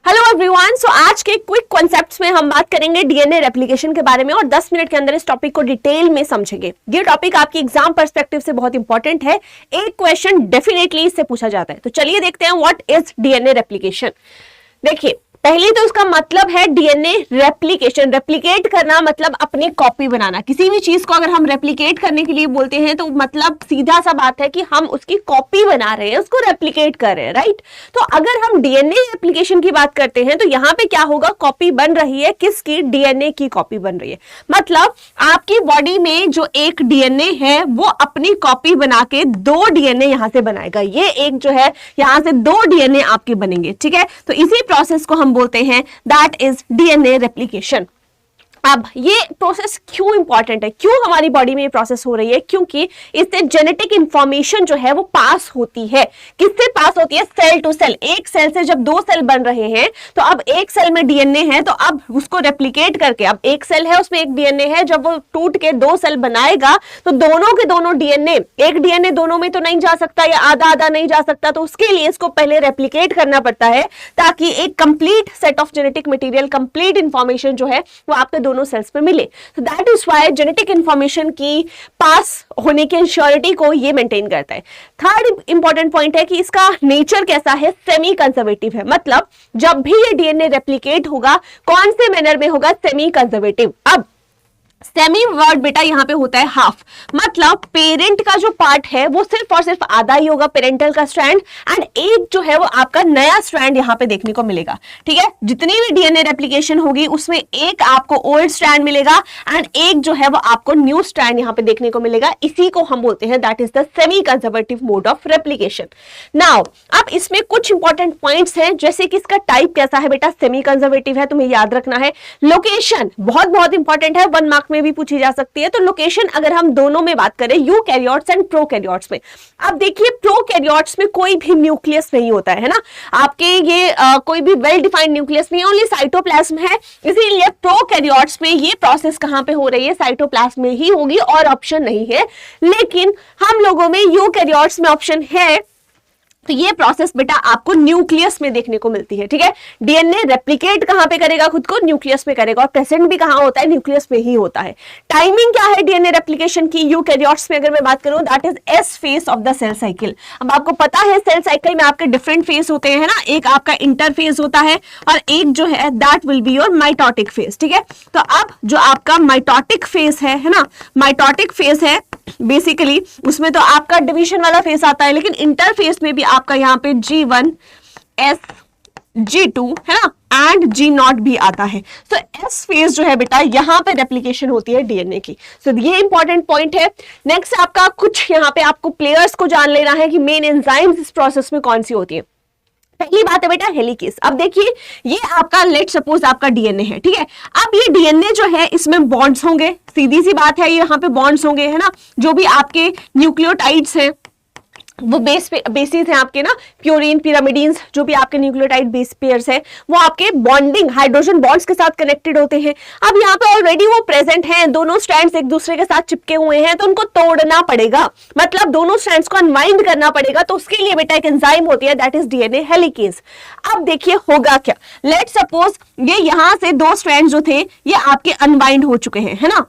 Hello everyone. सो आज के quick concepts में हम बात करेंगे डीएनए रेप्लिकेशन के बारे में और 10 मिनट के अंदर इस टॉपिक को डिटेल में समझेंगे। ये टॉपिक आपकी एग्जाम पर्सपेक्टिव से बहुत इंपॉर्टेंट है। एक क्वेश्चन डेफिनेटली इससे पूछा जाता है। तो चलिए देखते हैं व्हाट इज डीएनए रेप्लिकेशन। देखिए, पहले तो उसका मतलब है डीएनए रेप्लिकेशन। रेप्लिकेट करना मतलब अपनी कॉपी बनाना। किसी भी चीज को अगर हम रेप्लिकेट करने के लिए बोलते हैं तो मतलब सीधा सा बात है कि हम उसकी कॉपी बना रहे हैं, उसको रेप्लिकेट कर रहे हैं, राइट। तो अगर हम डीएनए रेप्लिकेशन की बात करते हैं तो यहाँ पे क्या होगा, कॉपी बन रही है। किसकी? डीएनए की कॉपी बन रही है। मतलब आपकी बॉडी में जो एक डीएनए है वो अपनी कॉपी बना के 2 डीएनए यहां से बनाएगा। ये एक जो है यहां से 2 डीएनए आपके बनेंगे, ठीक है। तो इसी प्रोसेस को हम बोलते हैं दैट इज डीएनए रेप्लिकेशन। अब ये प्रोसेस क्यों इंपॉर्टेंट है, क्यों हमारी बॉडी में ये प्रोसेस हो रही है? क्योंकि इससे जेनेटिक इंफॉर्मेशन जो है वो पास होती है। किससे पास होती है? Cell to cell. एक सेल से जब 2 सेल बन रहे हैं तो अब एक सेल में डीएनए है तो अब उसको रेप्लिकेट करके, अब एक सेल है उसमें एक डीएनए है, जब वो टूट के 2 सेल बनाएगा तो दोनों के दोनों डीएनए, एक डीएनए दोनों में तो नहीं जा सकता या आधा आधा नहीं जा सकता, तो उसके लिए इसको पहले रेप्लिकेट करना पड़ता है ताकि एक complete set of genetic material, complete information जो है वो आपके दोनों सेल्स में मिले। तो that is why genetic information की पास होने की इंश्योरिटी को ये मेंटेन करता है। थर्ड इंपॉर्टेंट पॉइंट है कि इसका नेचर कैसा है, सेमी कंजर्वेटिव है। मतलब जब भी ये डीएनए रेप्लिकेट होगा, कौन से मैनर में होगा? Semi conservative. अब सेमी वर्ड बेटा यहाँ पे होता है हाफ। मतलब पेरेंट का जो पार्ट है वो सिर्फ और सिर्फ आधा ही होगा, पेरेंटल का स्ट्रैंड, एंड एक जो है वो आपका नया स्ट्रैंड यहाँ पे देखने को मिलेगा, ठीक है। जितनी भी डीएनए रेप्लिकेशन होगी उसमें एक आपको ओल्ड स्ट्रैंड मिलेगा एंड एक जो है वो आपको न्यू स्ट्रैंड यहाँ पे देखने को मिलेगा। इसी को हम बोलते हैं that is the semi conservative mode of replication. Now अब इसमें कुछ इंपॉर्टेंट पॉइंट्स हैं, जैसे कि इसका टाइप कैसा है बेटा, सेमी कंजर्वेटिव है, तुम्हें याद रखना है। लोकेशन बहुत बहुत इंपॉर्टेंट है, 1 मार्क में भी पूछी जा सकती है। तो लोकेशन अगर हम दोनों में बात करें, यूकैरियोट्स एंड प्रोकैरियोट्स में, अब देखिए प्रोकैरियोट्स में कोई भी न्यूक्लियस नहीं होता है ना, आपके ये कोई भी वेल डिफाइंड न्यूक्लियस नहीं है, ओनली साइटोप्लाज्म है। इसीलिए प्रोकैरियोट्स में ये प्रोसेस कहां पे हो रही है? साइटोप्लाज्म में ही होगी और ऑप्शन नहीं है। लेकिन हम लोगों में यूकैरियोट्स में ऑप्शन है। तो ये प्रोसेस बेटा आपको न्यूक्लियस में देखने को मिलती है, ठीक है। डीएनए रेप्लिकेट कहां पे करेगा? खुद को न्यूक्लियस में करेगा, और प्रेजेंट भी कहां होता है? न्यूक्लियस में ही होता है। टाइमिंग क्या है डीएनए रेप्लिकेशन की? यूकैरियोट्स में अगर मैं बात करूं that is S phase of the cell cycle. अब आपको पता है सेल साइकिल में आपके डिफरेंट फेज होते हैं ना, एक आपका इंटरफेज होता है और एक जो है that will be your mitotic phase, ठीक है। तो अब जो आपका माइटोटिक फेज है ना, माइटोटिक फेज है बेसिकली, उसमें तो आपका डिवीजन वाला फेज आता है, लेकिन इंटरफेस में भी आपका यहाँ पे G1 S G2 है ना एंड G0 भी आता है। तो S फेज जो है बेटा यहाँ पे रेप्लिकेशन होती है डीएनए की। तो ये इंपॉर्टेंट पॉइंट है। नेक्स्ट आपका कुछ यहाँ पे आपको प्लेयर्स को जान लेना है कि मेन एंजाइम्स इस प्रोसेस में कौन सी होती है। पहली बात है बेटा हेलिकेस। अब देखिए ये आपका लेट सपोज आपका डीएनए है, ठीक है। अब ये डीएनए जो है इसमें बॉन्ड्स होंगे, सीधी सी बात है, ये यहाँ पे बॉन्ड्स होंगे, है ना। जो भी आपके न्यूक्लियोटाइड्स हैं वो बेसिस हैं आपके ना, प्यूरिन, पिरामिडीन्स, जो भी आपके न्यूक्लियोटाइड बेस पेयर्स है वो आपके बॉन्डिंग हाइड्रोजन बॉन्ड्स के साथ कनेक्टेड होते हैं। अब यहाँ पे ऑलरेडी वो प्रेजेंट हैं, दोनों स्ट्रैंड्स एक दूसरे के साथ चिपके हुए हैं, तो उनको तोड़ना पड़ेगा, मतलब दोनों स्ट्रैंड्स को अनवाइंड करना पड़ेगा। तो उसके लिए बेटा एक एंजाइम होती है दैट इज डीएनए हेलिकेस। अब देखिए होगा क्या, लेट सपोज ये यहाँ से 2 स्ट्रैंड्स जो थे ये आपके अनवाइंड हो चुके हैं, है ना।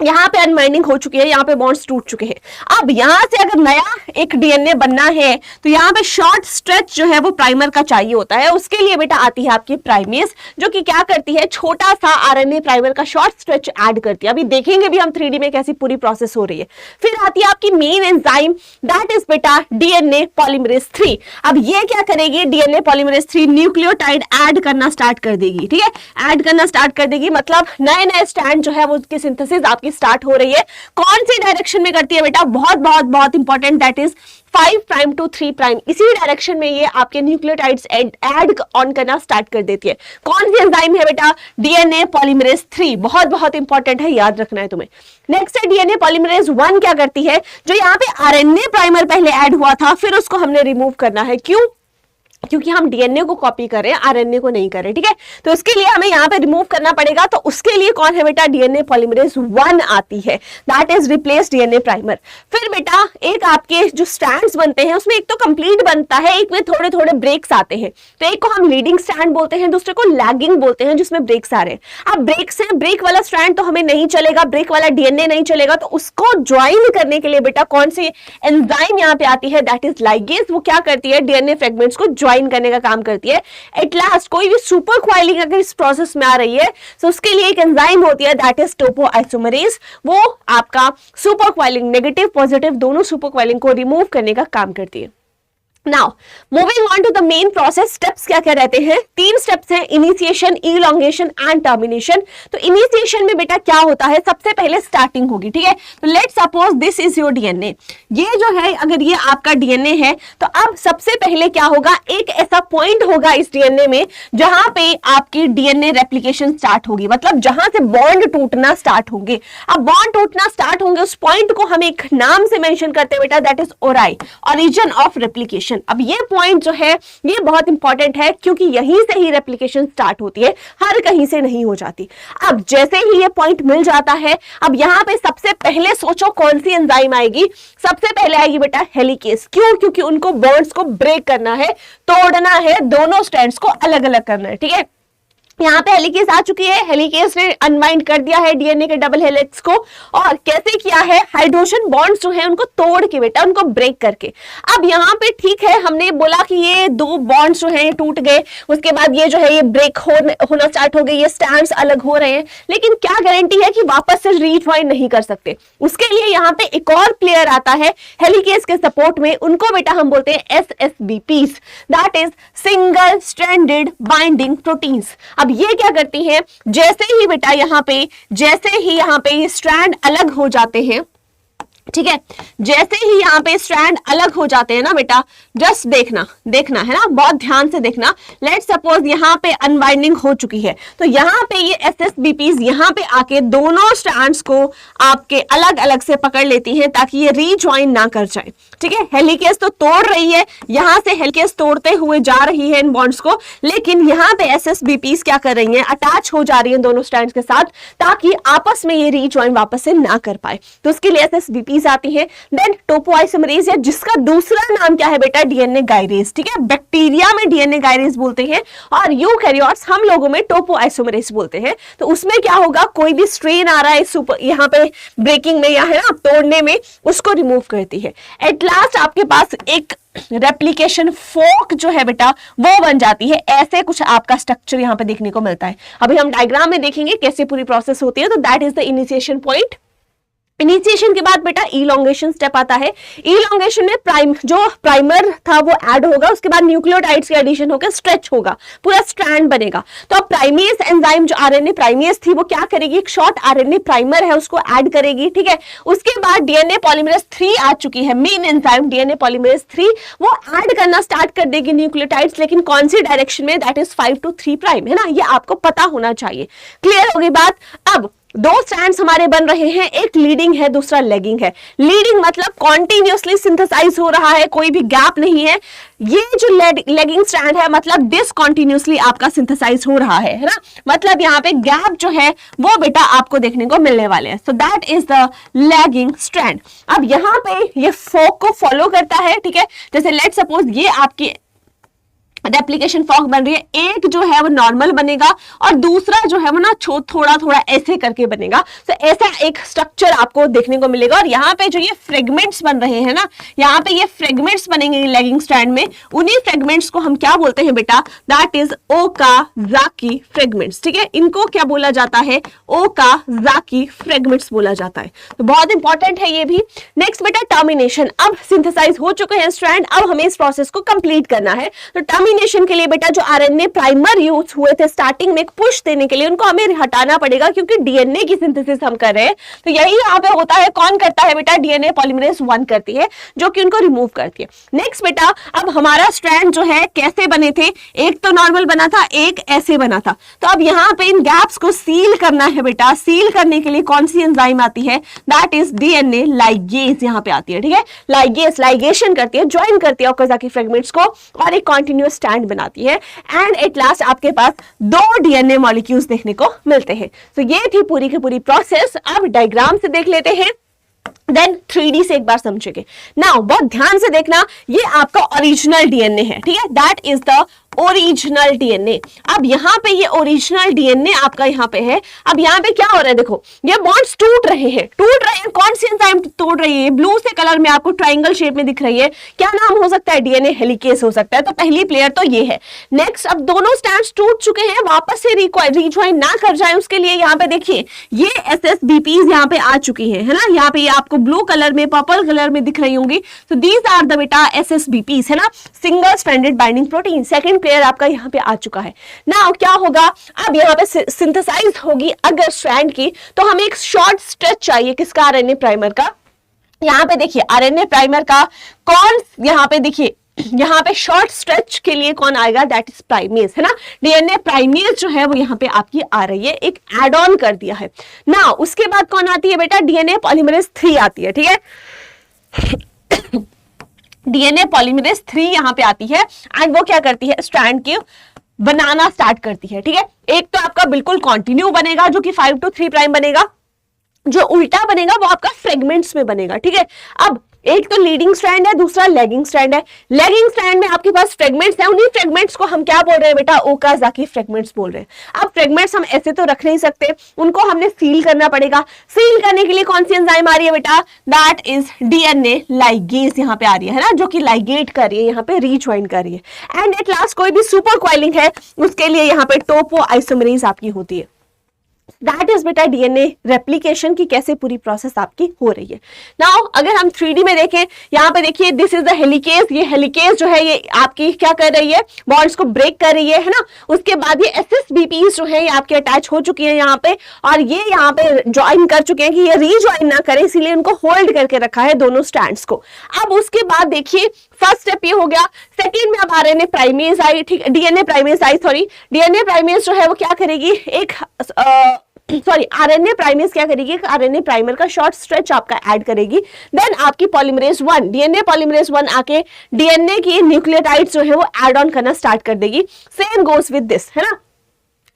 यहाँ पे अनवाइंडिंग हो चुकी है, यहाँ पे बॉन्ड्स टूट चुके हैं। अब यहाँ से अगर नया एक डीएनए बनना है तो यहाँ पे शॉर्ट स्ट्रेच जो है वो प्राइमर का चाहिए होता है। उसके लिए बेटा आती है आपकी प्राइमेस, जो कि क्या करती है, छोटा सा आरएनए प्राइमर का शॉर्ट स्ट्रेच ऐड करती है। अभी देखेंगे भी हम 3D में कैसी पूरी प्रोसेस हो रही है। फिर आती है आपकी मेन एंजाइम दैट इज बेटा डीएनए पॉलीमरेज 3। अब ये क्या करेगी, डीएनए पॉलीमरेज 3 न्यूक्लियोटाइड ऐड करना स्टार्ट कर देगी, ठीक है। ऐड करना स्टार्ट कर देगी मतलब नए नए स्ट्रैंड जो है वो उसकी सिंथेसिस आपकी स्टार्ट हो रही है। कौन सी डायरेक्शन में करती है बेटा? बहुत बहुत बहुत important, that is 5 prime to 3 prime. इसी डायरेक्शन में ये आपके न्यूक्लियोटाइड्स ऐड ऑन करना स्टार्ट कर देती है। कौन सी एंजाइम है बेटा? DNA polymerase 3। बहुत बहुत इंपॉर्टेंट है, याद रखना है तुम्हें। नेक्स्ट है डीएनए पॉलीमरेज 1। क्या करती है, जो यहाँ पे आरएनए प्राइमर पहले ऐड हुआ था फिर उसको हमने रिमूव करना है। क्यों? क्योंकि हम डीएनए को कॉपी कर रहे हैं, आरएनए को नहीं कर रहे, ठीक है। तो उसके लिए हमें यहाँ पे रिमूव करना पड़ेगा, तो उसके लिए कौन है बेटा, डीएनए पॉलीमरेज 1 आती है, that is replace DNA primer. फिर बेटा एक आपके जो स्ट्रैंड्स बनते हैं उसमें एक तो कंप्लीट बनता है, एक में थोड़े थोड़े ब्रेक्स आते हैं। तो एक को हम लीडिंग स्ट्रैंड बोलते हैं, दूसरे को लैगिंग बोलते हैं, जिसमें ब्रेक्स आ रहे हैं। अब ब्रेक्स हैं, ब्रेक वाला स्ट्रैंड तो हमें नहीं चलेगा, ब्रेक वाला डीएनए नहीं चलेगा, तो उसको ज्वाइन करने के लिए बेटा कौन सी एंजाइम यहाँ पे आती है, दैट इज लाइगेज। वो क्या करती है, डीएनए फ्रेगमेंट्स को ज्वाइन करने का काम करती है। एट लास्ट कोई भी सुपर क्वाइलिंग अगर इस प्रोसेस में आ रही है तो उसके लिए एक एंजाइम होती है, दैट इज टोपोआइसोमरेज। वो आपका सुपर क्वाइलिंग, नेगेटिव पॉजिटिव दोनों सुपर क्वाइलिंग को रिमूव करने का काम करती है। Now moving on to the main process, steps क्या क्या रहते हैं, 3 स्टेप्स हैं, इनिशिएशन, इलॉन्गेशन एंड टर्मिनेशन। तो इनिशिएशन में बेटा क्या होता है, सबसे पहले स्टार्टिंग होगी, ठीक है। तो let's suppose this is your DNA, ये जो है अगर ये आपका डीएनए है, तो अब सबसे पहले क्या होगा, एक ऐसा पॉइंट होगा इस डीएनए में जहां पे आपकी डीएनए रेप्लिकेशन स्टार्ट होगी, मतलब जहां से बॉन्ड टूटना स्टार्ट होंगे। अब बॉन्ड टूटना स्टार्ट होंगे, उस पॉइंट को हम एक नाम से मेंशन करते हैं बेटा, दैट इज ओराई, ओरिजिन ऑफ रेप्लिकेशन। अब ये पॉइंट जो है ये बहुत इंपॉर्टेंट है, क्योंकि यहीं से ही रेप्लिकेशन स्टार्ट होती है, हर कहीं से नहीं हो जाती। अब जैसे ही ये पॉइंट मिल जाता है, अब यहां पे सबसे पहले सोचो कौन सी एंजाइम आएगी, सबसे पहले आएगी बेटा हेलिकेस। क्यों, क्योंकि उनको बॉन्ड्स को ब्रेक करना है, तोड़ना है, दोनों स्ट्रैंड्स को अलग अलग करना है, ठीक है। यहाँ पे हेलिकेस आ चुकी है, हेलिकेस ने अनबाइंड कर दिया है डीएनए के डबल हेलिक्स को, और कैसे किया है, हाइड्रोजन बॉन्ड्स जो है उनको तोड़ के बेटा, उनको ब्रेक करके। अब यहाँ पे ठीक है, हमने बोला कि ये 2 बॉन्ड्स जो है ये टूट गए, उसके बाद ये जो है ये ब्रेक होना स्टार्ट हो गई, ये स्ट्रैंड्स अलग हो रहे हैं, लेकिन क्या गारंटी है कि वापस से रीज्वाइन नहीं कर सकते। उसके लिए यहाँ पे एक और प्लेयर आता है हेलिकेस के सपोर्ट में, उनको बेटा हम बोलते हैं SSBPs, that is single stranded binding proteins. अब ये क्या करती हैं, जैसे ही बेटा यहाँ पे ये स्ट्रैंड अलग हो जाते हैं, ठीक है, जैसे ही यहाँ पे स्ट्रैंड अलग हो जाते हैं ना बेटा, जस्ट देखना है ना, बहुत ध्यान से देखना। लेट्स सपोज यहाँ पे अनबाइंडिंग हो चुकी है, तो यहाँ पे ये SSBPs यहाँ पे आके दोनों स्ट्रैंड्स को आपके अलग अलग से पकड़ लेती हैं, ताकि ये रीजॉइन ना कर जाए, ठीक है। हेलिकेस तो तोड़ रही है, यहाँ से हेलिकेस तोड़ते हुए जा रही है इन बॉन्ड्स को, लेकिन यहाँ पे SSBPs क्या कर रही हैं, अटैच हो जा रही है दोनों स्ट्रैंड्स के साथ, ताकि आपस में ये रीजॉइन वापस से ना कर पाए। तो उसके लिए SSBPs आती है। देन टोपोआइसोमरेज, या जिसका दूसरा नाम क्या है बेटा, डीएनए गायरेज, ठीक है। बैक्टीरिया में डीएनए गायरेज बोलते हैं, और यूकैरियोट्स हम लोगों में टोपोआइसोमरेज बोलते हैं। तो उसमें क्या होगा, कोई भी स्ट्रेन आ रहा है यहाँ पे ब्रेकिंग में या है ना तोड़ने में, उसको रिमूव करती है। एट लास्ट आपके पास एक रेप्लिकेशन फोक जो है बेटा वो बन जाती है। ऐसे कुछ आपका स्ट्रक्चर यहाँ पे देखने को मिलता है। अभी हम डायग्राम में देखेंगे कैसे पूरी प्रोसेस होती है। तो that is the initiation point. Initiation के बाद बेटा इलॉन्गेशन स्टेप आता है। इलॉन्गेशन में प्राइमर था वो ऐड होगा, उसके बाद न्यूक्लियोटाइड्स के एडिशन होकर स्ट्रेच होगा, पूरा स्ट्रैंड बनेगा। तो अब प्राइमेज एंजाइम जो आरएनए प्राइमेज थी वो क्या करेगी, एक शॉर्ट आरएनए प्राइमर है उसको ऐड करेगी, ठीक है। उसके बाद डीएनए पॉलीमरेज 3 आ चुकी है, मेन एंजाइम डीएनए पॉलीमरेज 3, वो ऐड करना स्टार्ट कर देगी न्यूक्लियोटाइड्स, लेकिन कौन सी डायरेक्शन में, दैट इज 5 to 3 प्राइम, है ना, ये आपको पता होना चाहिए। क्लियर होगी बात। अब 2 स्ट्रैंड्स हमारे बन रहे हैं, एक लीडिंग है दूसरा लेगिंग है। लीडिंग मतलब कॉन्टिन्यूअसली सिंथेसाइज हो रहा है, कोई भी गैप नहीं है। ये जो लेगिंग स्ट्रैंड है मतलब डिसकॉन्टिन्यूअसली आपका सिंथेसाइज हो रहा है ना, मतलब यहाँ पे गैप जो है वो बेटा आपको देखने को मिलने वाले हैं। So that is the lagging strand. अब यहाँ पे ये फोक को फॉलो करता है, ठीक है। जैसे लेट सपोज ये आपकी रेप्लिकेशन फॉर्क बन रही है, एक जो है वो नॉर्मल बनेगा और दूसरा जो है वो ना थोड़ा थोड़ा ऐसे करके बनेगा। तो ऐसा एक स्ट्रक्चर आपको देखने को मिलेगा। और यहाँ पे जो ये फ्रेगमेंट्स बन रहे हैं ना, यहाँ पे ये फ्रेगमेंट्स बनेंगे लेगिंग स्ट्रैंड में, उन्हीं फ्रेगमेंट्स को हम क्या बोलते हैं बेटा, दैट इज ओकाज़ाकी फ्रेगमेंट्स, ठीक है। इनको क्या बोला जाता है, ओकाज़ाकी फ्रेगमेंट्स बोला जाता है। तो बहुत इंपॉर्टेंट है ये भी। नेक्स्ट बेटा टर्मिनेशन। अब सिंथेसाइज हो चुके हैं स्ट्रैंड, अब हमें इस प्रोसेस को कंप्लीट करना है। तो टर्मिनेशन के लिए बेटा जो आरएनए प्राइमर यूज हुए थे स्टार्टिंग में पुश देने के लिए, उनको हमें हटाना पड़ेगा, क्योंकि डीएनए की सिंथेसिस हम कर रहे हैं। तो यही यहाँ पे होता है, कौन करता है बेटा, डीएनए पॉलीमरेज 1 करती है, जो कि उनको रिमूव करती है। नेक्स्ट बेटा अब हमारा स्ट्रैंड जो है कैसे बने थे, एक तो नॉर्मल बना था, एक ऐसे बना था। तो अब यहाँ पे इन गैप्स को सील करना है बेटा। सील करने के लिए कौन सी एंजाइम आती है, दैट इज डीएनए लाइगेज यहाँ पे आती है, ठीक है। लाइगेज लाइगेशन करती है, ज्वाइन करती है ओकाज़ाकी फ्रेगमेंट्स को और एक कॉन्टिन्यूअस स्ट्रैंड बनाती है एंड एट लास्ट आपके पास 2 डीएनए मॉलिक्यूल्स देखने को मिलते हैं। तो ये थी पूरी की पूरी प्रोसेस। अब डायग्राम से देख लेते हैं, देन 3D से एक बार समझेंगे। नाउ बहुत ध्यान से देखना, ये आपका ओरिजिनल डीएनए है, ठीक है, that is the original DNA. अब यहाँ पे ये ओरिजिनल डीएनए आपका यहाँ पे है। अब यहाँ पे क्या हो रहा है, देखो ये बॉन्ड्स टूट रहे हैं, कौन सी एंजाइम तोड़ रही है, ब्लू से कलर में आपको ट्राइंगल शेप में दिख रही है, क्या नाम हो सकता है, डीएनए हेलिकेस हो सकता है। तो पहली प्लेयर तो ये है। नेक्स्ट, अब दोनों स्ट्रैंड्स टूट चुके हैं, वापस से रिजॉइन ना कर जाए उसके लिए यहाँ पे देखिए ये SSBPs यहाँ पे आ चुकी है ना, यहाँ पे ये आपको ब्लू कलर में, पर्पल कलर में दिख रही होंगी। तो दीज आर द बेटा SSBPs है ना, single stranded binding protein. Second player आपका यहाँ पे आ चुका है। नाउ क्या होगा, अब यहाँ पे सिंथेसाइज होगी अगर स्ट्रैंड की, तो हमें एक शॉर्ट स्ट्रेच चाहिए किसका, आरएनए प्राइमर का। यहाँ पे देखिए आरएनए प्राइमर का कौन, यहाँ पे देखिए यहाँ पे शॉर्ट स्ट्रेच के लिए कौन आएगा, दैट इज प्राइमेज है ना। डीएनए प्राइमेज जो है वो यहाँ पे आपकी आ रही है, एक एड ऑन कर दिया है ना। उसके बाद कौन आती है बेटा, डीएनए पॉलीमरेज 3 आती है, ठीक है। डीएनए पॉलीमरेज 3 यहाँ पे आती है एंड वो क्या करती है, स्ट्रैंड की बनाना स्टार्ट करती है, ठीक है। एक तो आपका बिल्कुल कॉन्टिन्यू बनेगा जो कि 5 to 3 प्राइम बनेगा, जो उल्टा बनेगा वो आपका फ्रेगमेंट्स में बनेगा, ठीक है। अब एक तो लीडिंग स्ट्रैंड है, दूसरा लैगिंग स्ट्रैंड है। लैगिंग स्ट्रैंड में आपके पास फ्रेगमेंट्स हैं, उन्हीं फ्रेगमेंट्स को हम क्या बोल रहे हैं बेटा, ओकाज़ाकी फ्रेगमेंट्स बोल रहे हैं। अब फ्रेगमेंट्स हम ऐसे तो रख नहीं सकते, उनको हमने सील करना पड़ेगा। सील करने के लिए कौन सी एंजाइम आ रही है बेटा, दैट इज डीएनए लाइगेज यहाँ पे आ रही है ना, जो कि लाइगेट कर रही है, यहाँ पे रीज्वाइन कर रही है। एंड एट लास्ट कोई भी सुपर कॉइलिंग है उसके लिए यहाँ पे टोपो आइसोमरेज आपकी होती है। दैट इज बेटा डीएनए रेप्लिकेशन की कैसे पूरी प्रोसेस आपकी हो रही है। नाउ अगर हम 3D में देखें, यहाँ पे देखिए दिस इज द हेलिकेज। ये हेलिकेज जो है ये आपकी क्या कर रही है, बॉन्ड्स को ब्रेक कर रही है ना। उसके बाद ये SSBPs जो है ये आपके अटैच हो चुकी है यहाँ पे, और ये यहाँ पे ज्वाइन कर चुके हैं कि ये रीज्वाइन ना करे, इसीलिए उनको होल्ड करके रखा है दोनों स्ट्रैंड्स को। अब उसके बाद देखिए फर्स्ट स्टेप ये हो गया। सेकेंड में अब आरएनए प्राइमेज आई, ठीक, डीएनए प्राइमेज आई, सॉरी, डीएनए प्राइमेज जो है वो क्या करेगी, एक आरएनए प्राइमेज क्या करेगी, आरएनए प्राइमर का शॉर्ट स्ट्रेच आपका ऐड करेगी। देन आपकी पॉलीमरेज 1, डीएनए पॉलीमरेज 1 आके डीएनए की न्यूक्लियोटाइड्स जो है वो ऐड ऑन करना स्टार्ट कर देगी। सेम गोस विद दिस है ना,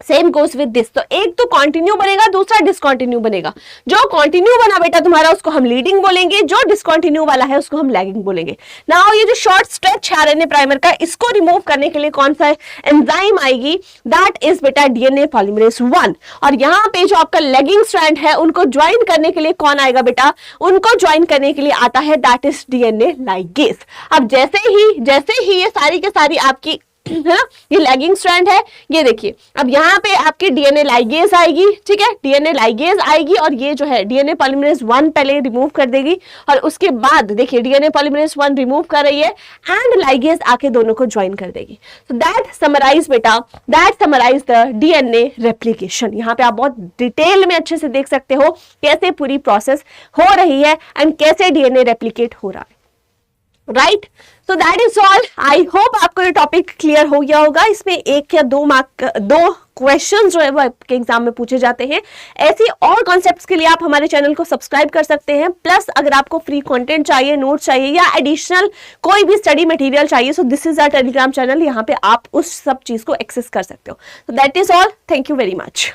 सेम गोस विद दिस। तो एक तो कंटिन्यू बनेगा, दूसरा डिसकंटिन्यू बनेगा। जो कंटिन्यू बना बेटा तुम्हारा उसको हम लीडिंग बोलेंगे, जो डिसकंटिन्यू वाला है उसको हम लैगिंग बोलेंगे। नाउ ये जो शॉर्ट स्ट्रेच है आरएनए प्राइमर का, इसको रिमूव करने के लिए कौन सा एंजाइम आएगी, दैट इज बेटा डीएनए पॉलीमरेज 1। और यहाँ पे जो आपका लैगिंग स्ट्रैंड है उनको ज्वाइन करने के लिए कौन आएगा बेटा, उनको ज्वाइन करने के लिए आता है दैट इज डीएनए लाइगेज। अब जैसे ही ये सारी के सारी आपकी है ना, ये लैगिंग स्ट्रैंड है, ये देखिए अब यहाँ पे आपकी डीएनए लाइगेज आएगी, ठीक है, डीएनए लाइगेज आएगी और ये जो है डीएनए पॉलीमरेज 1 पहले रिमूव कर देगी, और उसके बाद देखिए डीएनए पॉलीमरेज 1 रिमूव कर रही है एंड लाइगेज आके दोनों को ज्वाइन कर देगी। तो दैट समराइज बेटा, that summarise the DNA replication. यहाँ पे आप बहुत डिटेल में अच्छे से देख सकते हो कैसे पूरी प्रोसेस हो रही है एंड कैसे डीएनए रेप्लिकेट हो रहा है, right. So that is all. I hope आपको ये टॉपिक क्लियर हो गया होगा। इसमें 1 या 2 क्वेश्चन जो है वो आपके एग्जाम में पूछे जाते हैं। ऐसी और कॉन्सेप्ट्स के लिए आप हमारे चैनल को सब्सक्राइब कर सकते हैं। प्लस अगर आपको फ्री कंटेंट चाहिए, नोट चाहिए या एडिशनल कोई भी स्टडी मटेरियल चाहिए, so this is our Telegram channel, यहाँ पे आप उस सब चीज को एक्सेस कर सकते हो। सो that is all, thank you very much.